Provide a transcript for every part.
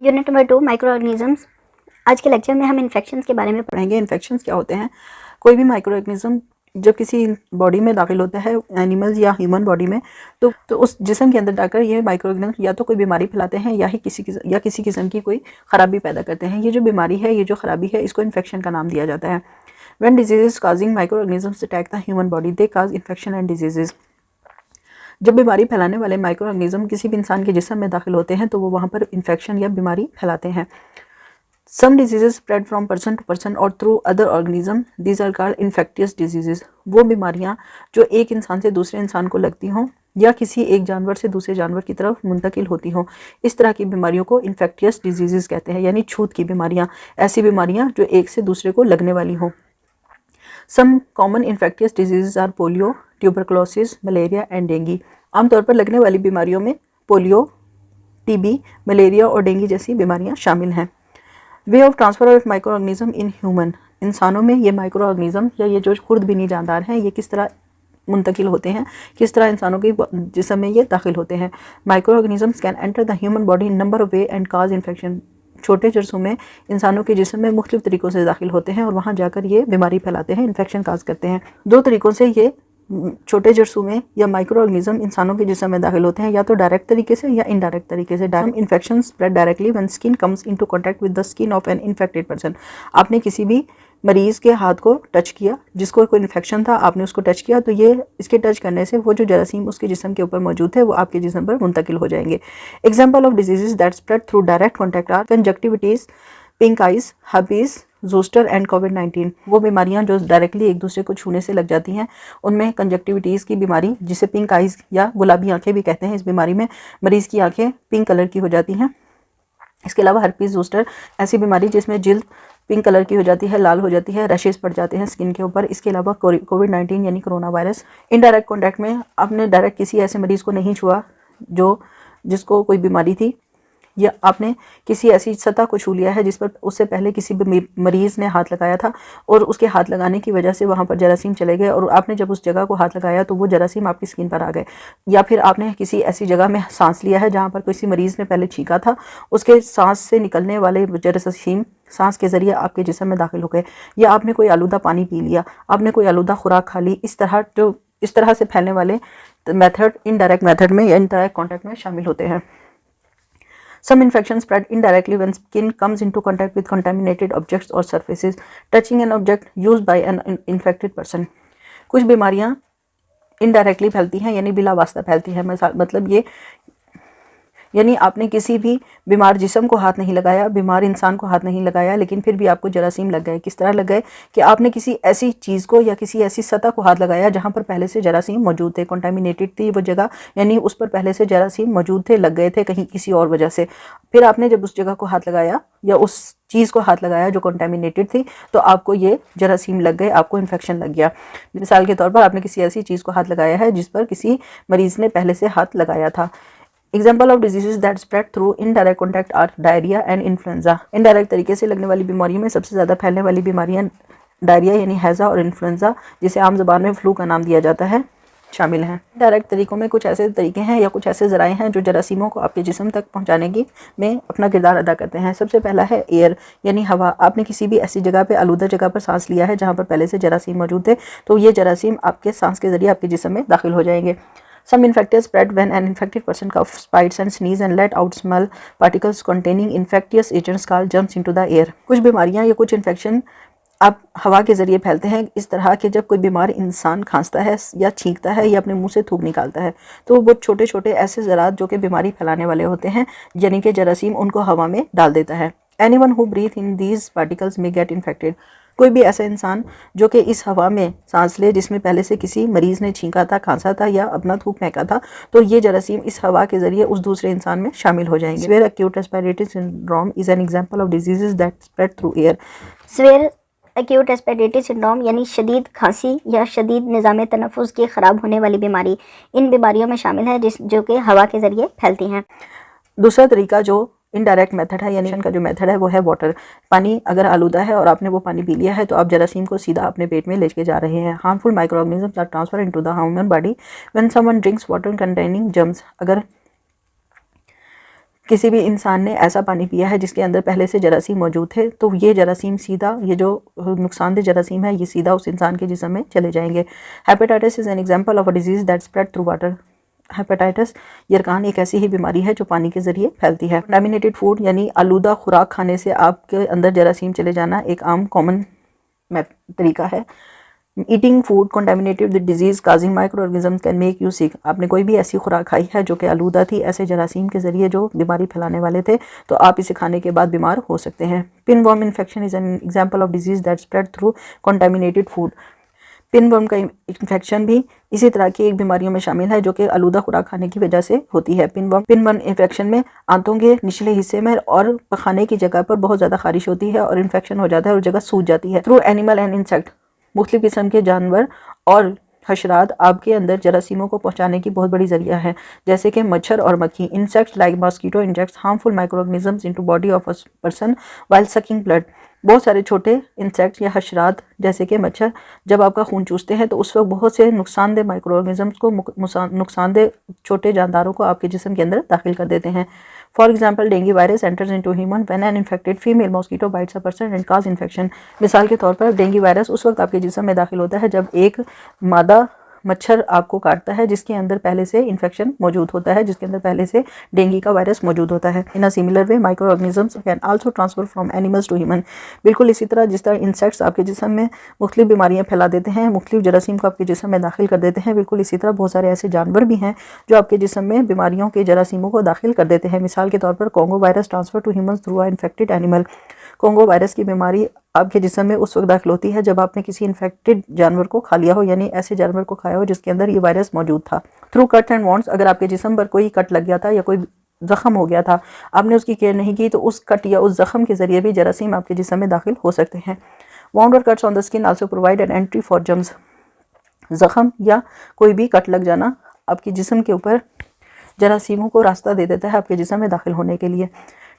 Unit number 2 micro organisms. आज के lecture में हम इन्फेक्शंस के बारे में पढ़ेंगे। इन्फेक्शंस क्या होते हैं? कोई भी माइक्रो ऑर्गेनिज्म जब किसी बॉडी में दाखिल होता है, एनिमल्स या ह्यूमन बॉडी में, तो उस जिस्म के अंदर जाकर ये माइक्रो ऑर्गेनिज्म या तो कोई बीमारी फैलाते हैं या किसी किस्म की कोई ख़राबी पैदा करते हैं। ये जो बीमारी है, ये जो ख़राबी है, इसको इन्फेक्शन का नाम दिया जाता है। When diseases causing micro organisms attack the human body, they cause infection and diseases. जब बीमारी फैलाने वाले माइक्रो ऑर्गेनिज्म किसी भी इंसान के जिस्म में दाखिल होते हैं तो वो वहाँ पर इन्फेक्शन या बीमारी फैलाते हैं। Some diseases spread from person to person or through other organism. These are called infectious diseases. वो बीमारियाँ जो एक इंसान से दूसरे इंसान को लगती हों या किसी एक जानवर से दूसरे जानवर की तरफ मुंतकिल होती हों, इस तरह की बीमारियों को इन्फेक्टियस डिजीजेस कहते हैं, यानी छूत की बीमारियाँ, ऐसी बीमारियाँ जो एक से दूसरे को लगने वाली हों। Some common infectious diseases are polio, tuberculosis, malaria and dengue. आमतौर पर लगने वाली बीमारियों में पोलियो, टीबी, मलेरिया और डेंगू जैसी बीमारियाँ शामिल हैं। Way of transfer of micro organism in human, इंसानों में ये माइक्रो ऑर्गेनिज्म या ये जो खुर्दबीनी जानदार हैं, ये किस तरह मुंतकिल होते हैं, किस तरह इंसानों के जिस्म में ये दाखिल होते हैं। Micro organisms can enter the human body in number of way and cause infection. छोटे जरासीम इंसानों के जिस्म में मुख्तलिफ तरीक़ों से दाखिल होते हैं और वहाँ जाकर ये बीमारी फैलाते हैं, इन्फेक्शन काज करते हैं। दो तरीक़ों से ये छोटे जरासीम या माइक्रो ऑर्गेनिज्म इंसानों के जिस्म में दाखिल होते हैं, या तो डायरेक्ट तरीके से या इनडायरेक्ट तरीके से। Infection spread directly when skin comes into contact with the skin of an infected person. आपने किसी भी मरीज़ के हाथ को टच किया, जिसको कोई इन्फेक्शन था, आपने उसको टच किया, तो ये इसके टच करने से वो जो जरासीम उसके जिस्म के ऊपर मौजूद है वो आपके जिस्म पर मुंतकिल हो जाएंगे। Example of diseases that spread through direct contact are conjunctivitis, pink eyes, herpes zoster and कोविड-19। वो बीमारियां जो डायरेक्टली एक दूसरे को छूने से लग जाती हैं, उनमें कंजक्टिविटीज़ की बीमारी, जिसे पिंक आइज़ या गुलाबी आंखें भी कहते हैं, इस बीमारी में मरीज़ की आंखें पिंक कलर की हो जाती हैं। इसके अलावा हर्पीज़ जोस्टर ऐसी बीमारी जिसमें जिल्द पिंक कलर की हो जाती है, लाल हो जाती है, रशेस पड़ जाते हैं स्किन के ऊपर। इसके अलावा कोविड-19 यानी कोरोना वायरस। इनडायरेक्ट कॉन्टैक्ट में आपने डायरेक्ट किसी ऐसे मरीज़ को नहीं छुआ जिसको कोई बीमारी थी, या आपने किसी ऐसी सतह को छू लिया है जिस पर उससे पहले किसी मरीज़ ने हाथ लगाया था और उसके हाथ लगाने की वजह से वहाँ पर जरासीम चले गए और आपने जब उस जगह को हाथ लगाया तो वो जरासीम आपकी स्किन पर आ गए। या फिर आपने किसी ऐसी जगह में सांस लिया है जहाँ पर किसी मरीज़ ने पहले छींका था, उसके सांस से निकलने वाले जरासीम सांस के ज़रिए आपके जिस्म में दाखिल हो गए। या आपने कोई आलूदा पानी पी लिया, आपने कोई आलूदा खुराक खा ली। इस तरह से फैलने वाले मेथड इनडायरेक्ट मेथड में या इनडायरेक्ट कॉन्टैक्ट में शामिल होते हैं। Some infections spread indirectly when skin comes into contact with contaminated objects or surfaces. Touching an object used by an infected person. कुछ बीमारियां इनडायरेक्टली फैलती हैं, यानी बिला वास्ता फैलती हैं। मतलब ये यानी आपने किसी भी बीमार जिस्म को हाथ नहीं लगाया, बीमार इंसान को हाथ नहीं लगाया, लेकिन फिर भी आपको जरासीम लग गए। किस तरह लग गए कि आपने किसी ऐसी चीज़ को या किसी ऐसी सतह को हाथ लगाया जहाँ पर पहले से जरासीम मौजूद थे, कंटामिनेटेड थी वो जगह, यानी उस पर पहले से जरासीम मौजूद थे, लग गए थे कहीं किसी और वजह से। फिर आपने जब उस जगह को हाथ लगाया या उस चीज़ को हाथ लगाया जो कंटामिनेटेड थी, तो आपको ये जरासीम लग गए, आपको इन्फेक्शन लग गया। मिसाल के तौर पर आपने किसी ऐसी चीज़ को हाथ लगाया है जिस पर किसी मरीज़ ने पहले से हाथ लगाया था। Example of diseases that spread through indirect contact are diarrhoea and influenza. Indirect तरीके से लगने वाली बीमारियों में सबसे ज़्यादा फैलने वाली बीमारियां डायरिया यानी हैज़ा और इन्फ्लुएंजा, जिसे आम ज़बान में फ्लू का नाम दिया जाता है, शामिल हैं। डायरेक्ट तरीकों में कुछ ऐसे तरीके हैं या कुछ ऐसे ज़राए हैं जो जरासीमों को आपके जिस्म तक पहुंचाने की में अपना किरदार अदा करते हैं। सबसे पहला है एयर यानी हवा। आपने किसी भी ऐसी जगह पे, आलूदा जगह पर सांस लिया है जहाँ पर पहले से जरासीम मौजूद थे, तो ये जरासीम आपके सांस के ज़रिए आपके जिस्म में दाखिल हो जाएंगे। Some infectious spread when an infected person coughs, spites and sneeze and let out small particles containing infectious agents called germs into the air. कुछ बीमारियां या कुछ इन्फेक्शन आप हवा के ज़रिए फैलते हैं, इस तरह के जब कोई बीमार इंसान खांसता है या छींकता है या अपने मुंह से थूक निकालता है, तो वो छोटे छोटे ऐसे ज़रात जो कि बीमारी फैलाने वाले होते हैं, यानी कि जरासीम, उनको हवा में डाल देता है। Anyone who breathe in these particles may get infected. कोई भी ऐसा इंसान जो कि इस हवा में सांस ले जिसमें पहले से किसी मरीज़ ने छींका था, खांसा था या अपना थूक फेंका था, तो ये जरासीम इस हवा के ज़रिए उस दूसरे इंसान में शामिल हो जाएंगे। Severe acute respiratory syndrome is an example of diseases that spread through air. Severe acute respiratory syndrome यानी शदीद खांसी या शदीद निज़ाम तनफ़ुस की ख़राब होने वाली बीमारी इन बीमारियों में शामिल है जो कि हवा के ज़रिए फैलती हैं। दूसरा तरीका जो इनडायरेक्ट मेथड है, यानी का जो मेथड है वो है वाटर। पानी अगर आलूदा है और आपने वो पानी पी लिया है तो आप जरासीम को सीधा अपने पेट में लेके जा रहे हैं। Harmful micro organisms are transfer into the human body when someone drinks water containing germs. अगर किसी भी इंसान ने ऐसा पानी पिया है जिसके अंदर पहले से जरासीम मौजूद थे, तो ये जरासीम सीधा, ये जो नुकसानदेह जरासीम है, ये सीधा उस इंसान के जिस्म में चले जाएंगे। Hepatitis is an example of a disease that spread through water. Hepatitis यरकान एक ऐसी ही बीमारी है जो पानी के ज़रिए फैलती है। कंटामिनेटेड फूड यानी आलूदा खुराक खाने से आपके अंदर जरासीम चले जाना एक आम कॉमन तरीका है। Eating food contaminated with disease causing micro organism can make you sick. आपने कोई भी ऐसी खुराक खाई है जो कि आलूदा थी ऐसे जरासीम के ज़रिए जो बीमारी फैलाने वाले थे, तो आप इसे खाने के बाद बीमार हो सकते हैं। Pinworm infection is an example of disease that spread through contaminated food. Pinworm का इन्फेक्शन भी इसी तरह की एक बीमारियों में शामिल है जो कि आलूदा खुराक खाने की वजह से होती है। पिनवर्म इन्फेक्शन में आंतों के निचले हिस्से में और पखाने की जगह पर बहुत ज़्यादा खारिश होती है और इन्फेक्शन हो जाता है और जगह सूज जाती है। थ्रू एनिमल एंड इंसेक्ट, मुख्तलिफ किस्म के जानवर और हशरात आपके अंदर जरासीमों को पहुंचाने की बहुत बड़ी जरिया है, जैसे कि मच्छर और मक्खी। Insects like mosquito injects harmful microorganisms into body of a person while sucking blood. बहुत सारे छोटे इंसेक्ट्स या हशरात जैसे कि मच्छर जब आपका खून चूसते हैं तो उस वक्त बहुत से नुकसानदेह माइक्रोऑर्गेनिजम्स को, नुकसानदेह छोटे जानदारों को आपके जिस्म के अंदर दाखिल कर देते हैं। For example, dengue virus enters into human when an infected female mosquito bytes a person and cause infection. मिसाल के तौर पर डेंगू वायरस उस वक्त आपके जिस्म में दाखिल होता है जब एक मादा मच्छर आपको काटता है जिसके अंदर पहले से इन्फेक्शन मौजूद होता है, जिसके अंदर पहले से डेंगू का वायरस मौजूद होता है। In a similar way micro organisms can also transfer from animals to human. बिल्कुल इसी तरह जिस तरह इंसेक्ट्स आपके जिस्म में मुख्तलिफ बीमारियां फैला देते हैं, मुख्तलिफ जरासीम को आपके जिस्म में दाखिल कर देते हैं, बिल्कुल इसी तरह बहुत सारे ऐसे जानवर भी हैं जो आपके जिस्म में बीमारियों के जरासीमों को दाखिल कर देते हैं। मिसाल के तौर पर Congo virus transfer to humans through a infected animal. Congo virus की बीमारी आपके जिस्म में उस वक्त दाखिल होती है जब आपने किसी इन्फेक्टेड जानवर को खा लिया हो, यानी ऐसे जानवर को खाया हो जिसके अंदर ये वायरस मौजूद था। थ्रू कट एंड वॉन्ड्स, अगर आपके जिस्म पर कोई कट लग गया था या कोई जख्म हो गया था, आपने उसकी केयर नहीं की, तो उस कट या उस जख्म के जरिए भी जरासीम आपके जिस्म में दाखिल हो सकते हैं। वाउंड और cuts on the skin also provide an entry for germs. जख्म या कोई भी कट लग जाना आपके जिस्म के ऊपर जरासीमों को रास्ता दे देता है आपके जिस्म में दाखिल होने के लिए।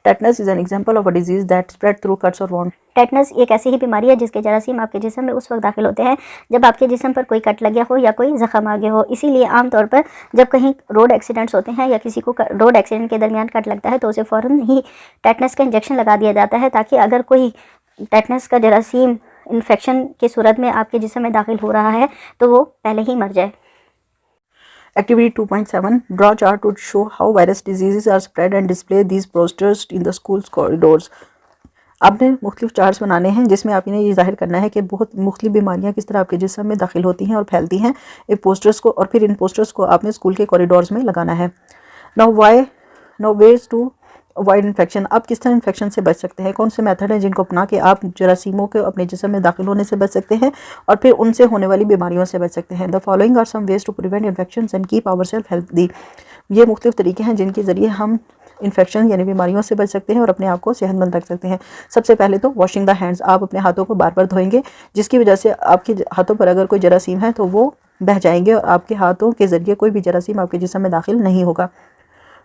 Tetanus is an example of a disease that spread through cuts और वॉन्ड। टेटनस एक ऐसी ही बीमारी है जिसके जरासीम आपके जिस्म में उस वक्त दाखिल होते हैं जब आपके जिस्म पर कोई कट लग गया हो या कोई जख्म आ गया हो। इसीलिए आमतौर पर जब कहीं रोड एक्सीडेंट्स होते हैं या किसी को रोड एक्सीडेंट के दरमियान कट लगता है तो उसे फ़ौरन ही टेटनस का इंजेक्शन लगा दिया जाता है, ताकि अगर कोई टेटनस का जरासीम इन्फेक्शन की सूरत में आपके जिस्म में दाखिल हो रहा है तो वो पहले ही मर जाए। Activity 2.7 Draw chart to show how virus diseases are spread and display these posters in the school's corridors. आपने मुख्तलिफ चार्ट्स बनाने हैं जिसमें आप इन्हें ये जाहिर करना है कि बहुत मुख्तलिफ बीमारियां किस तरह आपके जिस्म में दाखिल होती हैं और फैलती हैं, इन पोस्टर्स को, और फिर इन पोस्टर्स को आपने स्कूल के कॉरिडोर्स में लगाना है। Now ways to avoid infection. आप किस तरह इन्फेक्शन से बच सकते हैं, कौन से मेथड हैं जिनको अपना के आप जरासीमों के अपने जिस्म में दाखिल होने से बच सकते हैं और फिर उनसे होने वाली बीमारियों से बच सकते हैं। The following are some ways to prevent infection and keep our self healthy. ये मुख्तलिफ तरीके हैं जिनके ज़रिए हम इन्फेक्शन यानी बीमारियों से बच सकते हैं और अपने आप को सेहतमंद रख सकते हैं। सबसे पहले तो वॉशिंग द हैंड्स। आप अपने हाथों को बार बार धोएंगे, जिसकी वजह से आपके हाथों पर अगर कोई जरासीम है तो वो बह जाएंगे और आपके हाथों के ज़रिए कोई भी जरासीम आपके जिस्म में दाखिल नहीं होगा।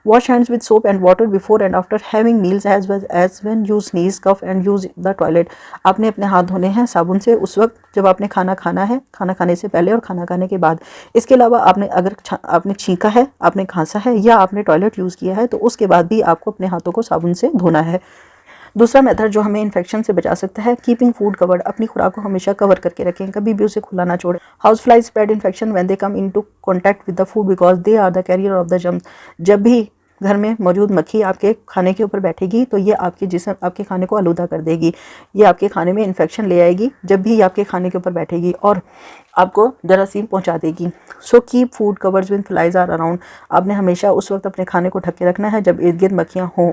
Wash hands with soap and water before and after having meals as well as when you sneeze, cough and use the toilet. आपने अपने हाथ धोने हैं साबुन से उस वक्त जब आपने खाना खाना है, खाना खाने से पहले और खाना खाने के बाद। इसके अलावा आपने छींका है, आपने खांसा है या आपने टॉयलेट यूज़ किया है तो उसके बाद भी आपको अपने हाथों को साबुन से धोना है। दूसरा मेथड जो हमें इन्फेक्शन से बचा सकता है, कीपिंग फूड कवर्ड। अपनी खुराक को हमेशा कवर करके रखें, कभी भी उसे खुला ना छोड़ें। House flies spread infection when they come into contact with the food because they are the carrier of the germs. जब भी घर में मौजूद मक्खी आपके खाने के ऊपर बैठेगी तो ये आपके जिस्म, आपके खाने को आलूदा कर देगी, ये आपके खाने में इन्फेक्शन ले आएगी जब भी आपके खाने के ऊपर बैठेगी और आपको जरासीम पहुंचा देगी। So keep food covers when flies are around. आपने हमेशा उस वक्त अपने खाने को ढक के रखना है जब इर्द गिर्द मक्खियाँ हों।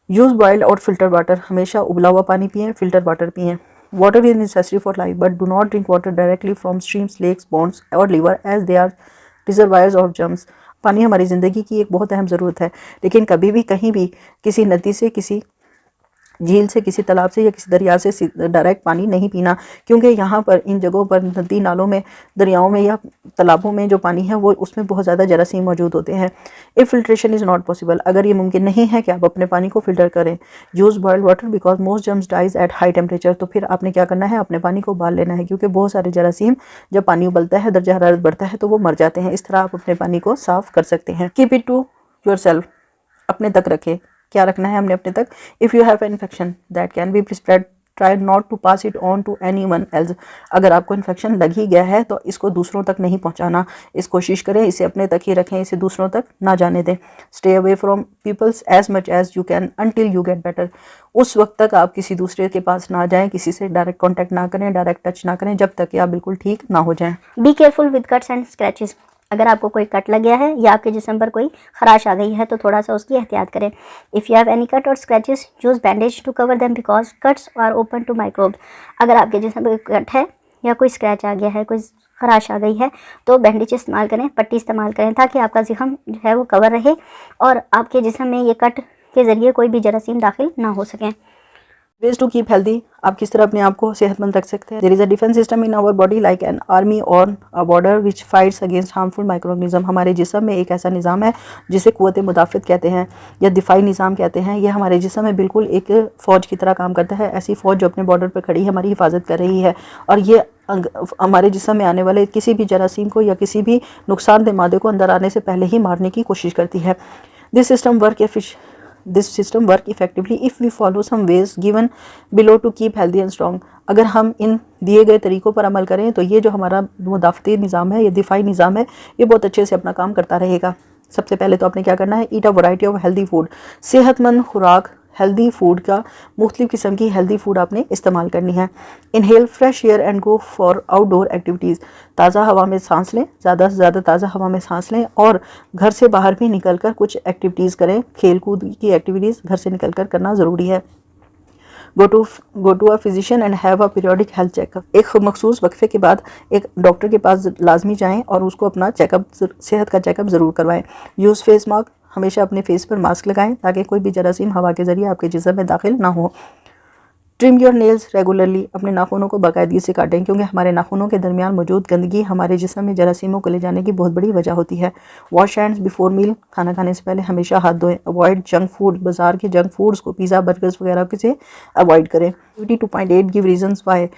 यूज़ बॉइल्ड और फिल्टर वाटर। हमेशा उबला हुआ पानी पिएँ, फिल्टर वाटर पिएँ। Water is necessary for life but do not drink water directly from streams, lakes, ponds और river as they are reservoirs of germs. पानी हमारी ज़िंदगी की एक बहुत अहम ज़रूरत है, लेकिन कभी भी कहीं भी किसी नदी से, किसी झील से, किसी तालाब से या किसी दरिया से डायरेक्ट पानी नहीं पीना, क्योंकि यहाँ पर इन जगहों पर नदी नालों में, दरियाओं में या तालाबों में जो पानी है वो उसमें बहुत ज़्यादा जरासीम मौजूद होते हैं। If filtration is not possible, अगर ये मुमकिन नहीं है कि आप अपने पानी को फ़िल्टर करें, use boiled water because most germs dies at high temperature. तो फिर आपने क्या करना है, अपने पानी को उबाल लेना है, क्योंकि बहुत सारे जरासीम जब पानी उबलता है, दर्जा हरारत बढ़ता है तो वो मर जाते हैं। इस तरह आप अपने पानी को साफ़ कर सकते हैं। Keep it to your self. अपने तक रखें। क्या रखना है हमने अपने तक? If you have infection that can be spread, try not to pass it on to anyone else. अगर आपको इन्फेक्शन लग ही गया है तो इसको दूसरों तक नहीं पहुंचाना। इस कोशिश करें इसे अपने तक ही रखें, इसे दूसरों तक ना जाने दें। Stay away from peoples as much as you can until you get better. उस वक्त तक आप किसी दूसरे के पास ना जाएं, किसी से डायरेक्ट कांटेक्ट ना करें, डायरेक्ट टच ना करें, जब तक कि आप बिल्कुल ठीक ना हो जाएं। Be careful with cuts and scratches. अगर आपको कोई कट लग गया है या आपके जिस्म पर कोई खराश आ गई है तो थोड़ा सा उसकी एहतियात करें। If you have any cut और scratches use bandage to cover them because cuts are open to microbes. अगर आपके जिस्म पर कोई कट है या कोई स्क्रैच आ गया है, कोई खराश आ गई है, तो बैंडेज इस्तेमाल करें, पट्टी इस्तेमाल करें, ताकि आपका ज़ख्म जो है वो कवर रहे और आपके जिस्म में ये कट के ज़रिए कोई भी जरासीम दाखिल ना हो सकें। वेज टू कीप हेल्दी, आप किस तरह अपने आप को सेहतमंद रख सकते हैं। There is a defence system in our body like an army और a border which fights against harmful microorganism. हमारे जिस्म में एक ऐसा निज़ाम है जिसे क़ुव्वत मुदाफ़त कहते हैं या दिफाई निज़ाम कहते हैं। यह हमारे जिस्म में बिल्कुल एक फ़ौज की तरह काम करता है। ऐसी फ़ौज जो अपने बॉर्डर पर खड़ी है, हमारी हिफाजत कर रही है और ये हमारे जिस्म में आने वाले किसी भी जरासीम को या किसी भी नुकसानदेह मादे को अंदर आने से पहले ही मारने की कोशिश करती है। This system work effectively if we follow some ways given below to keep healthy and strong. अगर हम इन दिए गए तरीक़ों पर अमल करें तो ये जो हमारा मुदाफ़ती निज़ाम है, ये दिफाई निज़ाम है, ये बहुत अच्छे से अपना काम करता रहेगा। सबसे पहले तो आपने क्या करना है, eat a variety of healthy food. सेहतमंद खुराक, हेल्दी फूड का मुख्तलिफ़ किस्म की हेल्दी फूड आपने इस्तेमाल करनी है। Inhale fresh air and go for outdoor activities. ताज़ा हवा में सांस लें, ज़्यादा से ज़्यादा ताज़ा हवा में सांस लें और घर से बाहर भी निकलकर कुछ एक्टिविटीज़ करें। खेल कूद की एक्टिविटीज़ घर से निकलकर करना ज़रूरी है। Go to a physician and have a periodic health checkup. एक मखसूस वक्फे के बाद एक डॉक्टर के पास लाजमी जाएं और उसको अपना चेकअप, सेहत का चेकअप ज़रूर करवाएं। यूज़ फेस मास्क, हमेशा अपने फेस पर मास्क लगाएं ताकि कोई भी जरासीम हवा के ज़रिए आपके जिस्म में दाखिल ना हो। ट्रिम योर नेल्स रेगुलरली, अपने नाखूनों को बाकायदगी से काटें क्योंकि हमारे नाखूनों के दरमियान मौजूद गंदगी हमारे जिस्म में जरासीमों को ले जाने की बहुत बड़ी वजह होती है। वॉश हैंड्स बिफोर मील, खाना खाने से पहले हमेशा हाथ धोएं। अवॉइड जंक फूड, बाजार के जंक फूड्स को, पिज़्ज़ा बर्गर्स वगैरह से अवॉइड करें। 2.8 गिव रीजंस वाई,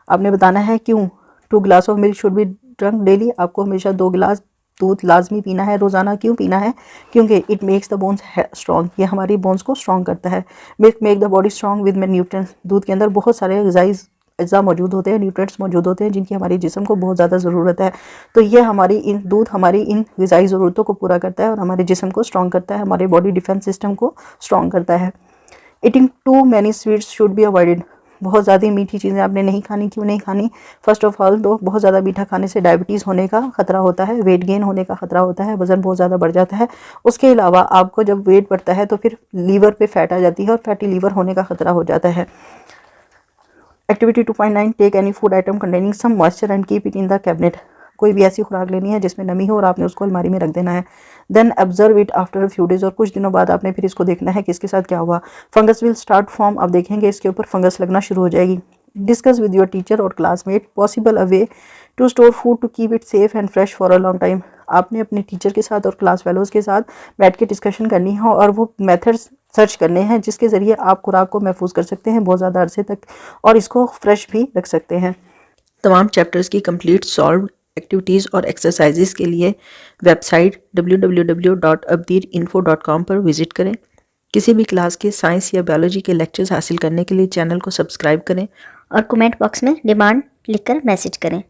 आपने बताना है क्यों। 2 glass of milk should be drunk daily, आपको हमेशा 2 गिलास दूध लाजमी पीना है रोज़ाना। क्यों पीना है? क्योंकि it makes the bones strong, ये हमारी बोन्स को स्ट्रॉन्ग करता है। Milk make the body strong with nutrients, दूध के अंदर बहुत सारे ग़िज़ाई अज्जा मौजूद होते हैं, न्यूट्रिएंट्स मौजूद होते हैं जिनकी हमारे जिस्म को बहुत ज़्यादा ज़रूरत है। तो ये दूध हमारी इन ग़िज़ाई ज़रूरतों को पूरा करता है और हमारे जिस्म को स्ट्रॉन्ग करता है, हमारे बॉडी डिफेंस सिस्टम को स्ट्रॉन्ग करता है। Eating too many sweets should be avoided, बहुत ज़्यादा मीठी चीज़ें आपने नहीं खानी। क्यों नहीं खानी? फर्स्ट ऑफ ऑल तो बहुत ज़्यादा मीठा खाने से डायबिटीज़ होने का ख़तरा होता है, वेट गेन होने का ख़तरा होता है, वज़न बहुत ज़्यादा बढ़ जाता है। उसके अलावा आपको जब वेट बढ़ता है तो फिर लीवर पे फैट आ जाती है और फैटी लीवर होने का ख़तरा हो जाता है। Activity 2.9, take any food item containing some moisture and keep it in the cabinet. कोई भी ऐसी खुराक लेनी है जिसमें नमी हो और आपने उसको अलमारी में रख देना है। Then observe it after a few days, और कुछ दिनों बाद आपने फिर इसको देखना है कि इसके साथ क्या हुआ। फंगस विल स्टार्ट फॉर्म, आप देखेंगे इसके ऊपर फंगस लगना शुरू हो जाएगी। डिस्कस विद योर टीचर और classmate possible a way to store food to keep it safe and fresh for a long time. आपने अपने टीचर के साथ और क्लास फेलोज़ के साथ बैठ के डिस्कशन करनी है और वो मेथड्स सर्च करने हैं जिसके ज़रिए आप खुराक को महफूज कर सकते हैं बहुत ज़्यादा अरसे तक और इसको फ्रेश भी रख सकते हैं। तमाम चैप्टर्स की कंप्लीट सॉल्व्ड एक्टिविटीज़ और एक्सरसाइजेस के लिए वेबसाइट www.abdirinfo.com पर विज़िट करें। किसी भी क्लास के साइंस या बायोलॉजी के लेक्चर्स हासिल करने के लिए चैनल को सब्सक्राइब करें और कमेंट बॉक्स में डिमांड लिखकर मैसेज करें।